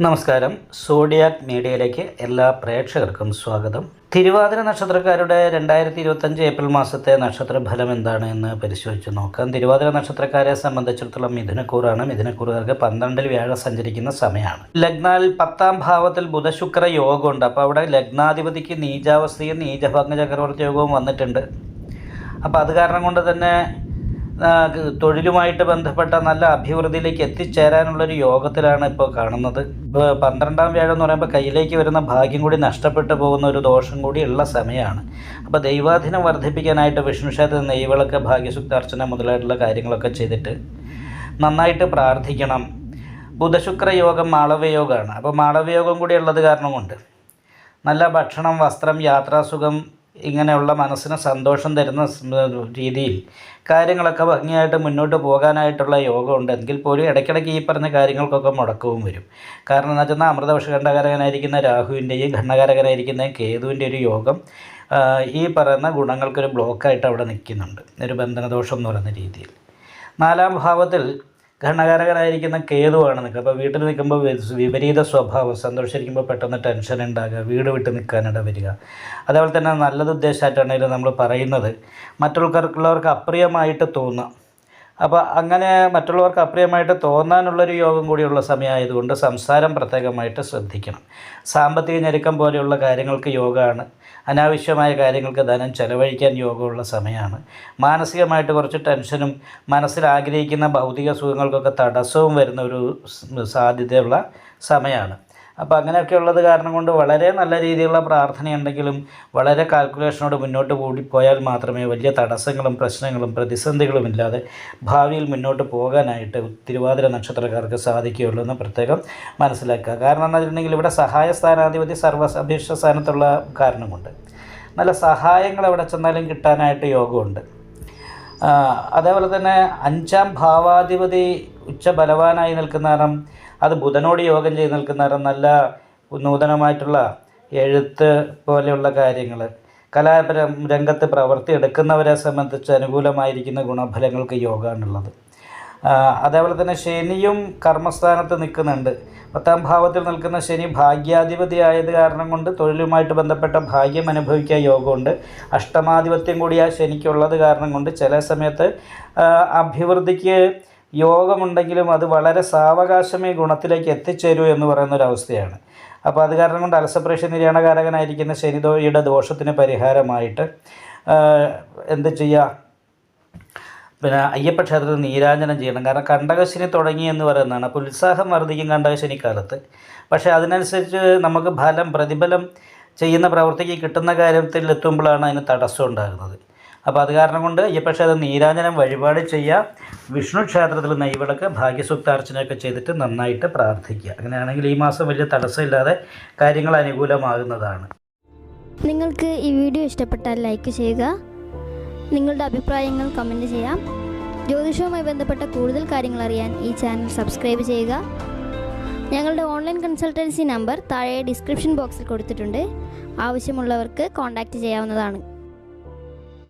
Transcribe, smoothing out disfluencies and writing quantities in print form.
നമസ്കാരം. സോഡിയാക് മീഡിയയിലേക്ക് എല്ലാ പ്രേക്ഷകർക്കും സ്വാഗതം. തിരുവാതിര നക്ഷത്രക്കാരുടെ 2025 ഏപ്രിൽ മാസത്തെ നക്ഷത്രഫലം എന്താണ് എന്ന് പരിശോധിച്ച് നോക്കാം. തിരുവാതിര നക്ഷത്രക്കാരെ സംബന്ധിച്ചിടത്തോളം മിഥുനക്കൂറാണ്. മിഥുനക്കൂറുകാർക്ക് 12-ൽ വ്യാഴം സഞ്ചരിക്കുന്ന സമയമാണ്. ലഗ്നാൽ 10-ാം ഭാവത്തിൽ ബുധശുക്ര യോഗമുണ്ട്. അപ്പോൾ അവിടെ ലഗ്നാധിപതിക്ക് നീചാവസ്ഥയും നീചഭഗ്ന ചക്രവർത്തി യോഗവും വന്നിട്ടുണ്ട്. അപ്പോൾ അത് കാരണം കൊണ്ട് തന്നെ തൊഴിലുമായിട്ട് ബന്ധപ്പെട്ട നല്ല അഭിവൃദ്ധിയിലേക്ക് എത്തിച്ചേരാനുള്ളൊരു യോഗത്തിലാണ് ഇപ്പോൾ കാണുന്നത്. ഇപ്പോൾ 12-ാം വ്യാഴം എന്ന് പറയുമ്പോൾ കയ്യിലേക്ക് വരുന്ന ഭാഗ്യം കൂടി നഷ്ടപ്പെട്ടു പോകുന്ന ഒരു ദോഷം കൂടി ഉള്ള സമയമാണ്. അപ്പോൾ ദൈവാധീനം വർദ്ധിപ്പിക്കാനായിട്ട് വിഷ്ണു ക്ഷേത്ര നെയ്വിളക്ക്, ഭാഗ്യസുക്താർച്ചന മുതലായിട്ടുള്ള കാര്യങ്ങളൊക്കെ ചെയ്തിട്ട് നന്നായിട്ട് പ്രാർത്ഥിക്കണം. ബുധശുക്ര യോഗം മാളവയോഗമാണ്. അപ്പോൾ മാളവയോഗം കൂടി ഉള്ളത് കാരണം കൊണ്ട് നല്ല ഭക്ഷണം, വസ്ത്രം, യാത്രാസുഖം, ഇങ്ങനെയുള്ള മനസ്സിന് സന്തോഷം തരുന്ന രീതിയിൽ കാര്യങ്ങളൊക്കെ ഭംഗിയായിട്ട് മുന്നോട്ട് പോകാനായിട്ടുള്ള യോഗമുണ്ട്. എങ്കിൽ പോലും ഇടയ്ക്കിടയ്ക്ക് ഈ പറഞ്ഞ കാര്യങ്ങൾക്കൊക്കെ മുടക്കവും വരും. കാരണം എന്ന് വെച്ചാൽ അമൃതവർഷ ഖണ്ഡകാരകനായിരിക്കുന്ന രാഹുവിൻ്റെയും ഖണ്ഡകാരകനായിരിക്കുന്ന കേതുവിൻ്റെ ഒരു യോഗം ഈ പറയുന്ന ഗുണങ്ങൾക്കൊരു ബ്ലോക്കായിട്ട് അവിടെ നിൽക്കുന്നുണ്ട്, ഒരു ബന്ധനദോഷം എന്ന് പറയുന്ന രീതിയിൽ. 4-ാം ഭാവത്തിൽ ഘടകാരകനായിരിക്കുന്ന കേതുവാണ് നിൽക്കുക. അപ്പോൾ വീട്ടിൽ നിൽക്കുമ്പോൾ വിപരീത സ്വഭാവം, സന്തോഷിച്ചിരിക്കുമ്പോൾ പെട്ടെന്ന് ടെൻഷൻ ഉണ്ടാകുക, വീട് വിട്ട് നിൽക്കാനിട വരിക. അതേപോലെ തന്നെ നല്ലത് ഉദ്ദേശമായിട്ടാണെങ്കിലും നമ്മൾ പറയുന്നത് മറ്റുള്ളവർക്ക് അപ്രിയമായിട്ട് തോന്നുക. അപ്പോൾ അങ്ങനെ മറ്റുള്ളവർക്ക് അപ്രിയമായിട്ട് തോന്നാനുള്ളൊരു യോഗം കൂടിയുള്ള സമയമായതുകൊണ്ട് സംസാരം പ്രത്യേകമായിട്ട് ശ്രദ്ധിക്കണം. സാമ്പത്തിക ഞെരുക്കം പോലെയുള്ള കാര്യങ്ങൾക്ക് യോഗമാണ്. അനാവശ്യമായ കാര്യങ്ങൾക്ക് ധനം ചെലവഴിക്കാൻ യോഗമുള്ള സമയമാണ്. മാനസികമായിട്ട് കുറച്ച് ടെൻഷനും മനസ്സിൽ ആഗ്രഹിക്കുന്ന ഭൗതിക സുഖങ്ങൾക്കൊക്കെ തടസ്സവും വരുന്ന ഒരു സാധ്യതയുള്ള സമയമാണ്. അപ്പോൾ അങ്ങനെയൊക്കെ ഉള്ളത് കാരണം കൊണ്ട് വളരെ നല്ല രീതിയിലുള്ള പ്രാർത്ഥനയുണ്ടെങ്കിലും വളരെ കാൽക്കുലേഷനോട് മുന്നോട്ട് പോയാൽ മാത്രമേ വലിയ തടസ്സങ്ങളും പ്രശ്നങ്ങളും പ്രതിസന്ധികളും ഇല്ലാതെ ഭാവിയിൽ മുന്നോട്ട് പോകാനായിട്ട് തിരുവാതിര നക്ഷത്രക്കാർക്ക് സാധിക്കുകയുള്ളൂ എന്ന് പ്രത്യേകം മനസ്സിലാക്കുക. കാരണം എന്താ വെച്ചിട്ടുണ്ടെങ്കിൽ ഇവിടെ സഹായ സ്ഥാനാധിപതി സർവ്വഅഭീഷ്ട സ്ഥാനത്തുള്ള കാരണം കൊണ്ട് നല്ല സഹായങ്ങൾ എവിടെ ചെന്നാലും കിട്ടാനായിട്ട് യോഗമുണ്ട്. അതേപോലെ തന്നെ 5-ാം ഭാവാധിപതി ഉച്ചബലവാനായി നിൽക്കുന്ന കാരണം അത് ബുധനോട് യോഗം ചെയ്ത് നിൽക്കുന്ന കാരണം നല്ല നൂതനമായിട്ടുള്ള എഴുത്ത് പോലെയുള്ള കാര്യങ്ങൾ, കലാരംഗത്ത് പ്രവൃത്തി എടുക്കുന്നവരെ സംബന്ധിച്ച് അനുകൂലമായിരിക്കുന്ന ഗുണഫലങ്ങൾക്ക് യോഗമാണുള്ളത്. അതേപോലെ തന്നെ ശനിയും കർമ്മസ്ഥാനത്ത് നിൽക്കുന്നുണ്ട്. 10-ാം ഭാവത്തിൽ നിൽക്കുന്ന ശനി ഭാഗ്യാധിപതി ആയത് കാരണം കൊണ്ട് തൊഴിലുമായിട്ട് ബന്ധപ്പെട്ട ഭാഗ്യം അനുഭവിക്കാൻ യോഗമുണ്ട്. അഷ്ടമാധിപത്യം കൂടി ആ ശനിക്കുള്ളത് കാരണം കൊണ്ട് ചില സമയത്ത് അഭിവൃദ്ധിക്ക് യോഗമുണ്ടെങ്കിലും അത് വളരെ സാവകാശമേ ഗുണത്തിലേക്ക് എത്തിച്ചേരൂ എന്ന് പറയുന്നൊരവസ്ഥയാണ്. അപ്പോൾ അത് കാരണം കൊണ്ട് അലസപ്രേക്ഷ നിര്യാണകാരകനായിരിക്കുന്ന ശനിയുടെ ദോഷത്തിന് പരിഹാരമായിട്ട് എന്ത് ചെയ്യുക, പിന്നെ അയ്യപ്പ ക്ഷേത്രത്തിൽ നീരാഞ്ജനം ചെയ്യണം. കാരണം കണ്ടകശനി തുടങ്ങി എന്ന് പറയുന്നതാണ്. അപ്പോൾ ഉത്സാഹം വർദ്ധിക്കും കണ്ടകശനി കാലത്ത്. പക്ഷേ അതിനനുസരിച്ച് നമുക്ക് പ്രതിഫലം ചെയ്യുന്ന പ്രവൃത്തിക്ക് കിട്ടുന്ന കാര്യത്തിൽ എത്തുമ്പോഴാണ് അതിന് തടസ്സം ഉണ്ടാകുന്നത്. അപ്പോൾ അത് കാരണം കൊണ്ട് അയ്യപ്പ ക്ഷേത്രം നീരാഞ്ജനം വഴിപാട് ചെയ്യുക, വിഷ്ണു ക്ഷേത്രത്തിൽ നെയ്വിളക്ക്, ഭാഗ്യസുക്താർച്ചനയൊക്കെ ചെയ്തിട്ട് നന്നായിട്ട് പ്രാർത്ഥിക്കുക. അങ്ങനെയാണെങ്കിൽ ഈ മാസം വലിയ തടസ്സമില്ലാതെ കാര്യങ്ങൾ അനുകൂലമാകുന്നതാണ്. നിങ്ങൾക്ക് ഈ വീഡിയോ ഇഷ്ടപ്പെട്ടാൽ ലൈക്ക് ചെയ്യുക, നിങ്ങളുടെ അഭിപ്രായങ്ങൾ കമൻറ്റ് ചെയ്യാം. ജ്യോതിഷവുമായി ബന്ധപ്പെട്ട കൂടുതൽ കാര്യങ്ങൾ അറിയാൻ ഈ ചാനൽ സബ്സ്ക്രൈബ് ചെയ്യുക. ഞങ്ങളുടെ ഓൺലൈൻ കൺസൾട്ടൻസി നമ്പർ താഴെ ഡിസ്ക്രിപ്ഷൻ ബോക്സിൽ കൊടുത്തിട്ടുണ്ട്. ആവശ്യമുള്ളവർക്ക് കോൺടാക്റ്റ് ചെയ്യാവുന്നതാണ്.